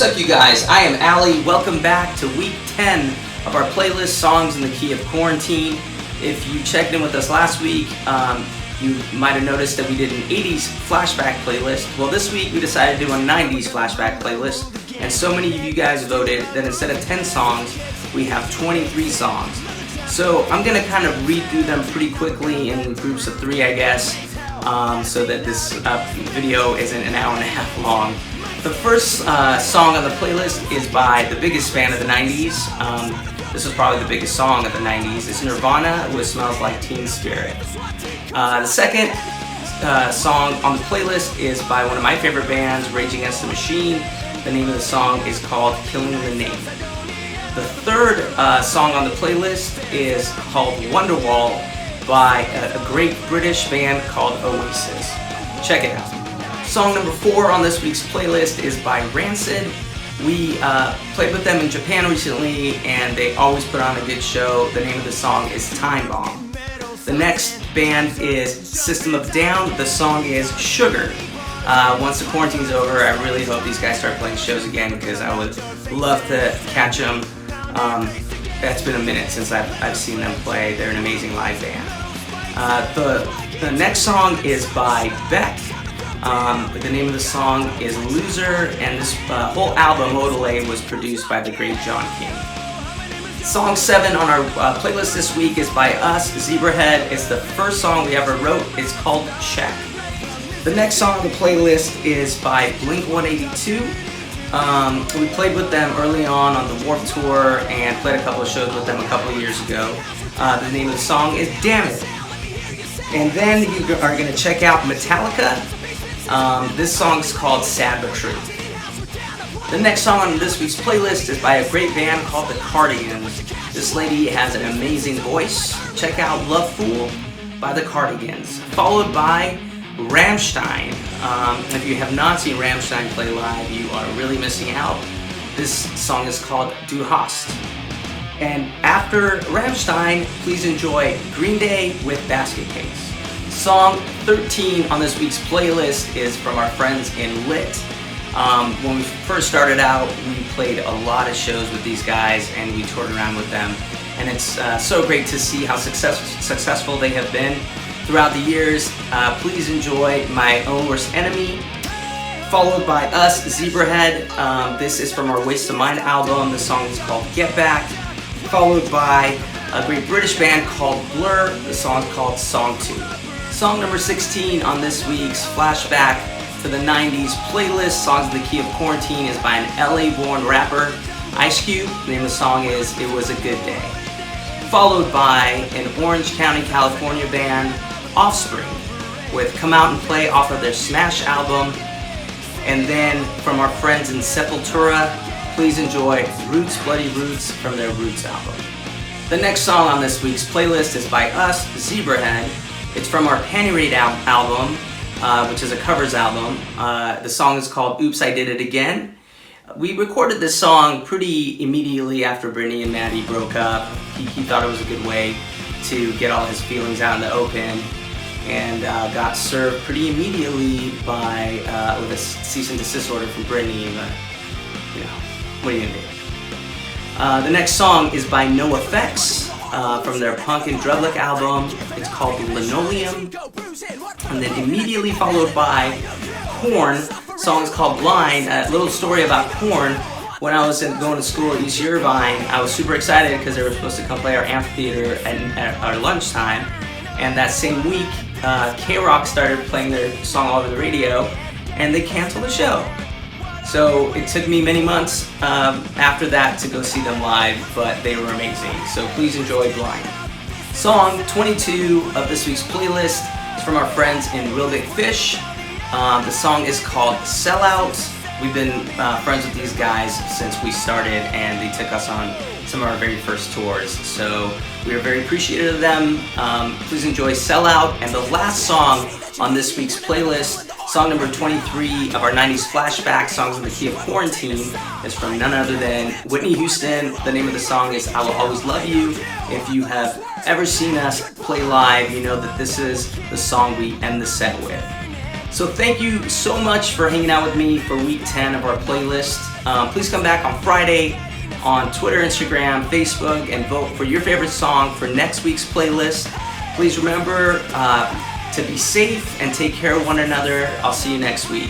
up, you guys? I am Ali. Welcome back to week 10 of our playlist, Songs in the Key of Quarantine. If you checked in with us last week, you might have noticed that we did an 80s flashback playlist. Well, this week we decided to do a 90s flashback playlist, and so many of you guys voted that instead of 10 songs, we have 23 songs. So I'm going to kind of read through them pretty quickly in groups of 3, I guess, so that this video isn't an hour and a half long. The first song on the playlist is by the biggest band of the 90s. This was probably the biggest song of the 90s. It's Nirvana with Smells Like Teen Spirit. The second song on the playlist is by one of my favorite bands, Rage Against the Machine. The name of the song is called Killing the Name. The third song on the playlist is called Wonderwall by a great British band called Oasis. Check it out. Song number 4 on this week's playlist is by Rancid. We played with them in Japan recently, and they always put on a good show. The name of the song is Time Bomb. The next band is System of a Down. The song is Sugar. Once the quarantine's over, I really hope these guys start playing shows again, because I would love to catch them. That's been a minute since I've seen them play. They're an amazing live band. The next song is by Beck. The name of the song is Loser, and this whole album, Odelay, was produced by the great John King. Song 7 on our playlist this week is by us, Zebrahead. It's the first song we ever wrote. It's called Check. The next song on the playlist is by Blink-182. We played with them early on the Warped Tour and played a couple of shows with them a couple of years ago. The name of the song is Damn It. And then you are going to check out Metallica. This song's called Sad But True. The next song on this week's playlist is by a great band called The Cardigans. This lady has an amazing voice. Check out Love Fool by The Cardigans. Followed by Rammstein. If you have not seen Rammstein play live, you are really missing out. This song is called Du Hast. And after Rammstein, please enjoy Green Day with Basket Case. Song 13 on this week's playlist is from our friends in Lit. When we first started out, we played a lot of shows with these guys, and we toured around with them. And it's so great to see how successful they have been throughout the years. Please enjoy My Own Worst Enemy, followed by us, Zebrahead. This is from our Waste of Mind album. The song is called Get Back, followed by a great British band called Blur. The song is called Song 2. Song number 16 on this week's Flashback to the 90s playlist, Songs in the Key of Quarantine, is by an LA-born rapper, Ice Cube. The name of the song is It Was a Good Day. Followed by an Orange County, California band, Offspring, with Come Out and Play off of their Smash album. And then from our friends in Sepultura, please enjoy Roots Bloody Roots from their Roots album. The next song on this week's playlist is by us, Zebrahead. It's from our Panty Raid album, which is a covers album. The song is called Oops, I Did It Again. We recorded this song pretty immediately after Brittany and Maddie broke up. He thought it was a good way to get all his feelings out in the open, and got served pretty immediately with a cease and desist order from Brittany, but what are you gonna do? The next song is by No Effects. From their Punk and Drublic album. It's called Linoleum. And then immediately followed by Korn. The song is called Blind. A little story about Korn. When I was going to school at East Irvine, I was super excited because they were supposed to come play our amphitheater at our lunchtime. And that same week, K-Rock started playing their song all over the radio, and they canceled the show. So it took me many months after that to go see them live, but they were amazing. So please enjoy Blind. Song 22 of this week's playlist is from our friends in Real Big Fish. The song is called Sellout. We've been friends with these guys since we started, and they took us on some of our very first tours. So we are very appreciative of them. Please enjoy Sellout. And the last song on this week's playlist, song number 23 of our 90s flashback, Songs in the Key of Quarantine, is from none other than Whitney Houston. The name of the song is I Will Always Love You. If you have ever seen us play live, you know that this is the song we end the set with. So thank you so much for hanging out with me for week 10 of our playlist. Please come back on Friday on Twitter, Instagram, Facebook, and vote for your favorite song for next week's playlist. Please remember to be safe and take care of one another. I'll see you next week.